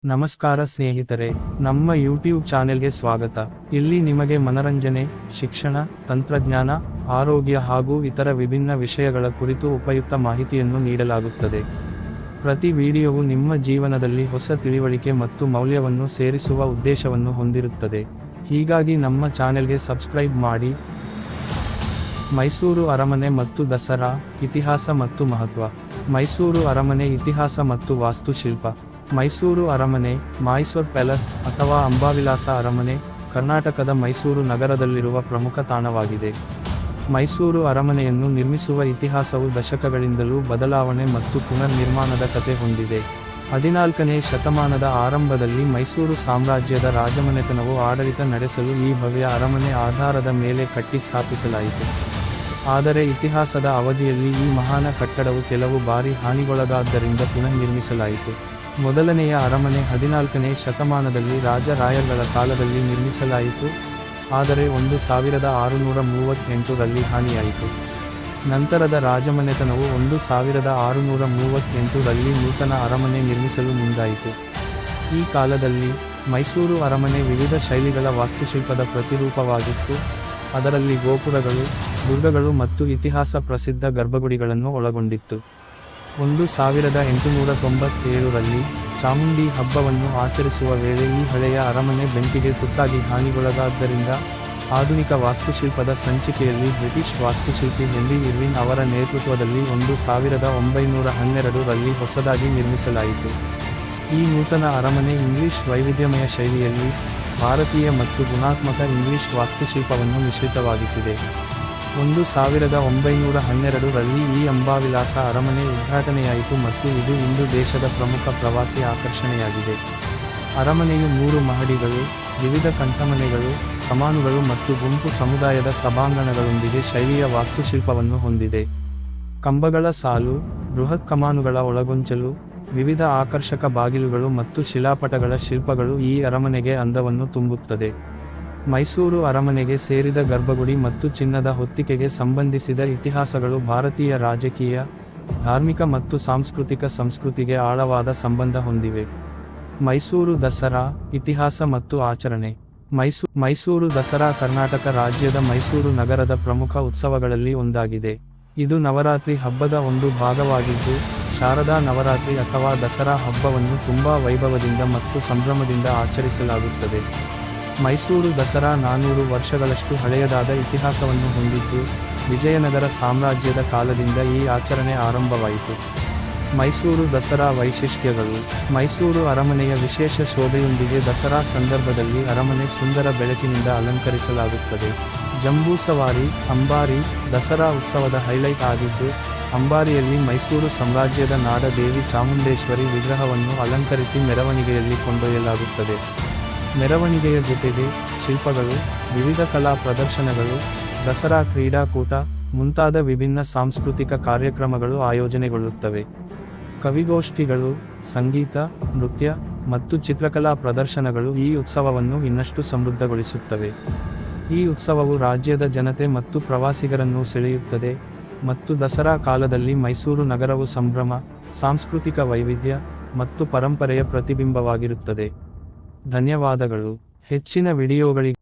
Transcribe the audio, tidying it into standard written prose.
ನಮಸ್ಕಾರ ಸ್ನೇಹಿತರೆ, ನಮ್ಮ ಯೂಟ್ಯೂಬ್ ಚಾನೆಲ್ಗೆ ಸ್ವಾಗತ. ಇಲ್ಲಿ ನಿಮಗೆ ಮನರಂಜನೆ, ಶಿಕ್ಷಣ, ತಂತ್ರಜ್ಞಾನ, ಆರೋಗ್ಯ ಹಾಗೂ ಇತರ ವಿಭಿನ್ನ ವಿಷಯಗಳ ಕುರಿತು ಉಪಯುಕ್ತ ಮಾಹಿತಿಯನ್ನು ನೀಡಲಾಗುತ್ತದೆ. ಪ್ರತಿ ವಿಡಿಯೋವು ನಿಮ್ಮ ಜೀವನದಲ್ಲಿ ಹೊಸ ತಿಳಿವಳಿಕೆ ಮತ್ತು ಮೌಲ್ಯವನ್ನು ಸೇರಿಸುವ ಉದ್ದೇಶವನ್ನು ಹೊಂದಿರುತ್ತದೆ. ಹೀಗಾಗಿ ನಮ್ಮ ಚಾನೆಲ್ಗೆ ಸಬ್ಸ್ಕ್ರೈಬ್ ಮಾಡಿ. ಮೈಸೂರು ಅರಮನೆ ಮತ್ತು ದಸರಾ, ಇತಿಹಾಸ ಮತ್ತು ಮಹತ್ವ. ಮೈಸೂರು ಅರಮನೆ ಇತಿಹಾಸ ಮತ್ತು ವಾಸ್ತುಶಿಲ್ಪ. ಮೈಸೂರು ಅರಮನೆ, ಮೈಸೂರು ಪ್ಯಾಲೇಸ್ ಅಥವಾ ಅಂಬಾವಿಲಾಸ ಅರಮನೆ, ಕರ್ನಾಟಕದ ಮೈಸೂರು ನಗರದಲ್ಲಿರುವ ಪ್ರಮುಖ ತಾಣವಾಗಿದೆ. ಮೈಸೂರು ಅರಮನೆಯನ್ನು ನಿರ್ಮಿಸುವ ಇತಿಹಾಸವು ದಶಕಗಳಿಂದಲೂ ಬದಲಾವಣೆ ಮತ್ತು ಪುನರ್ನಿರ್ಮಾಣದ ಕಥೆ ಹೊಂದಿದೆ. 14ನೇ ಶತಮಾನದ ಆರಂಭದಲ್ಲಿ ಮೈಸೂರು ಸಾಮ್ರಾಜ್ಯದ ರಾಜಮನೆತನವು ಆಡಳಿತ ನಡೆಸಲು ಈ ಭವ್ಯ ಅರಮನೆ ಆಧಾರದ ಮೇಲೆ ಕಟ್ಟಿ ಸ್ಥಾಪಿಸಲಾಯಿತು. ಆದರೆ ಇತಿಹಾಸದ ಅವಧಿಯಲ್ಲಿ ಈ ಮಹಾನ ಕಟ್ಟಡವು ಕೆಲವು ಬಾರಿ ಹಾನಿಗೊಳಗಾದ್ದರಿಂದ ಪುನರ್ನಿರ್ಮಿಸಲಾಯಿತು. ಮೊದಲನೆಯ ಅರಮನೆ 14ನೇ ಶತಮಾನದಲ್ಲಿ ರಾಜ ರಾಯರ್ಗಳ ಕಾಲದಲ್ಲಿ ನಿರ್ಮಿಸಲಾಯಿತು, ಆದರೆ 1638 ರಲ್ಲಿ ಹಾನಿಯಾಯಿತು. ನಂತರದ ರಾಜಮನೆತನವು 1638 ರಲ್ಲಿ ನೂತನ ಅರಮನೆ ನಿರ್ಮಿಸಲು ಮುಂದಾಯಿತು. ಈ ಕಾಲದಲ್ಲಿ ಮೈಸೂರು ಅರಮನೆ ವಿವಿಧ ಶೈಲಿಗಳ ವಾಸ್ತುಶಿಲ್ಪದ ಪ್ರತಿರೂಪವಾಗಿತ್ತು, ಅದರಲ್ಲಿ ಗೋಪುರಗಳು, ದುರ್ಗಗಳು ಮತ್ತು ಇತಿಹಾಸ ಪ್ರಸಿದ್ಧ ಗರ್ಭಗುಡಿಗಳನ್ನು ಒಳಗೊಂಡಿತ್ತು. 1897 ರಲ್ಲಿ ಚಾಮುಂಡಿ ಹಬ್ಬವನ್ನು ಆಚರಿಸುವ ವೇಳೆ ಈ ಹಳೆಯ ಅರಮನೆ ಬೆಂಕಿಗೆ ತುತ್ತಾಗಿ ಹಾನಿಗೊಳಗಾದ್ದರಿಂದ ಆಧುನಿಕ ವಾಸ್ತುಶಿಲ್ಪದ ಸಂಚಿಕೆಯಲ್ಲಿ ಬ್ರಿಟಿಷ್ ವಾಸ್ತುಶಿಲ್ಪಿ ಹೆನ್ರಿ ಇರ್ವಿನ್ ಅವರ ನೇತೃತ್ವದಲ್ಲಿ 1912 ರಲ್ಲಿ ಹೊಸದಾಗಿ ನಿರ್ಮಿಸಲಾಯಿತು. ಈ ನೂತನ ಅರಮನೆ ಇಂಗ್ಲಿಷ್ ವೈವಿಧ್ಯಮಯ ಶೈಲಿಯಲ್ಲಿ ಭಾರತೀಯ ಮತ್ತು ಗುಣಾತ್ಮಕ ಇಂಗ್ಲಿಷ್ ವಾಸ್ತುಶಿಲ್ಪವನ್ನು ಮಿಶ್ರಿತವಾಗಿಸಿದೆ. 1912 ರಲ್ಲಿ ಈ ಅಂಬಾವಿಲಾಸ ಅರಮನೆ ಉದ್ಘಾಟನೆಯಾಯಿತು ಮತ್ತು ಇದು ಇಂದು ದೇಶದ ಪ್ರಮುಖ ಪ್ರವಾಸಿ ಆಕರ್ಷಣೆಯಾಗಿದೆ. ಅರಮನೆಯು 3 ಮಹಡಿಗಳು, ವಿವಿಧ ಕಂಠಮನೆಗಳು, ಕಮಾನುಗಳು ಮತ್ತು ಗುಂಪು ಸಮುದಾಯದ ಸಭಾಂಗಣಗಳೊಂದಿಗೆ ಶೈಲಿಯ ವಾಸ್ತುಶಿಲ್ಪವನ್ನು ಹೊಂದಿದೆ. ಕಂಬಗಳ ಸಾಲು, ಬೃಹತ್ ಕಮಾನುಗಳ ಒಳಗೊಂಚಲು, ವಿವಿಧ ಆಕರ್ಷಕ ಬಾಗಿಲುಗಳು ಮತ್ತು ಶಿಲಾಪಟಗಳ ಶಿಲ್ಪಗಳು ಈ ಅರಮನೆಗೆ ಅಂದವನ್ನು ತುಂಬುತ್ತದೆ. ಮೈಸೂರು ಅರಮನೆಗೆ ಸೇರಿದ ಗರ್ಭಗುಡಿ ಮತ್ತು ಚಿನ್ನದ ಹೊತ್ತಿಕೆಗೆ ಸಂಬಂಧಿಸಿದ ಇತಿಹಾಸಗಳು ಭಾರತೀಯ ರಾಜಕೀಯ, ಧಾರ್ಮಿಕ ಮತ್ತು ಸಾಂಸ್ಕೃತಿಕ ಸಂಸ್ಕೃತಿಗೆ ಆಳವಾದ ಸಂಬಂಧ ಹೊಂದಿವೆ. ಮೈಸೂರು ದಸರಾ, ಇತಿಹಾಸ ಮತ್ತು ಆಚರಣೆ. ಮೈಸೂರು ದಸರಾ ಕರ್ನಾಟಕ ರಾಜ್ಯದ ಮೈಸೂರು ನಗರದ ಪ್ರಮುಖ ಉತ್ಸವಗಳಲ್ಲಿ ಒಂದಾಗಿದೆ. ಇದು ನವರಾತ್ರಿ ಹಬ್ಬದ ಒಂದು ಭಾಗವಾಗಿದ್ದು, ಶಾರದಾ ನವರಾತ್ರಿ ಅಥವಾ ದಸರಾ ಹಬ್ಬವನ್ನು ತುಂಬಾ ವೈಭವದಿಂದ ಮತ್ತು ಸಂಭ್ರಮದಿಂದ ಆಚರಿಸಲಾಗುತ್ತದೆ. ಮೈಸೂರು ದಸರಾ 400 ವರ್ಷಗಳಷ್ಟು ಹಳೆಯದಾದ ಇತಿಹಾಸವನ್ನು ಹೊಂದಿದ್ದು, ವಿಜಯನಗರ ಸಾಮ್ರಾಜ್ಯದ ಕಾಲದಿಂದ ಈ ಆಚರಣೆ ಆರಂಭವಾಯಿತು. ಮೈಸೂರು ದಸರಾ ವೈಶಿಷ್ಟ್ಯಗಳು. ಮೈಸೂರು ಅರಮನೆಯ ವಿಶೇಷ ಶೋಭೆಯೊಂದಿಗೆ ದಸರಾ ಸಂದರ್ಭದಲ್ಲಿ ಅರಮನೆ ಸುಂದರ ಬೆಳಕಿನಿಂದ ಅಲಂಕರಿಸಲಾಗುತ್ತದೆ. ಜಂಬೂ ಸವಾರಿ, ಅಂಬಾರಿ, ದಸರಾ ಉತ್ಸವದ ಹೈಲೈಟ್ ಆಗಿದ್ದು, ಅಂಬಾರಿಯಲ್ಲಿ ಮೈಸೂರು ಸಾಮ್ರಾಜ್ಯದ ನಾಡ ದೇವಿ ಚಾಮುಂಡೇಶ್ವರಿ ವಿಗ್ರಹವನ್ನು ಅಲಂಕರಿಸಿ ಮೆರವಣಿಗೆಯಲ್ಲಿ ಕೊಂಡೊಯ್ಯಲಾಗುತ್ತದೆ. ಮೆರವಣಿಗೆಯ ಜೊತೆಗೆ ಶಿಲ್ಪಗಳು, ವಿವಿಧ ಕಲಾ ಪ್ರದರ್ಶನಗಳು, ದಸರಾ ಕ್ರೀಡಾಕೂಟ ಮುಂತಾದ ವಿಭಿನ್ನ ಸಾಂಸ್ಕೃತಿಕ ಕಾರ್ಯಕ್ರಮಗಳು ಆಯೋಜನೆಗೊಳ್ಳುತ್ತವೆ. ಕವಿಗೋಷ್ಠಿಗಳು, ಸಂಗೀತ, ನೃತ್ಯ ಮತ್ತು ಚಿತ್ರಕಲಾ ಪ್ರದರ್ಶನಗಳು ಈ ಉತ್ಸವವನ್ನು ಇನ್ನಷ್ಟು ಸಮೃದ್ಧಗೊಳಿಸುತ್ತವೆ. ಈ ಉತ್ಸವವು ರಾಜ್ಯದ ಜನತೆ ಮತ್ತು ಪ್ರವಾಸಿಗರನ್ನು ಸೆಳೆಯುತ್ತದೆ ಮತ್ತು ದಸರಾ ಕಾಲದಲ್ಲಿ ಮೈಸೂರು ನಗರವು ಸಂಭ್ರಮ, ಸಾಂಸ್ಕೃತಿಕ ವೈವಿಧ್ಯ ಮತ್ತು ಪರಂಪರೆಯ ಪ್ರತಿಬಿಂಬವಾಗಿರುತ್ತದೆ. ಧನ್ಯವಾದಗಳು. ಹೆಚ್ಚಿನ ವಿಡಿಯೋಗಳಿಗಾಗಿ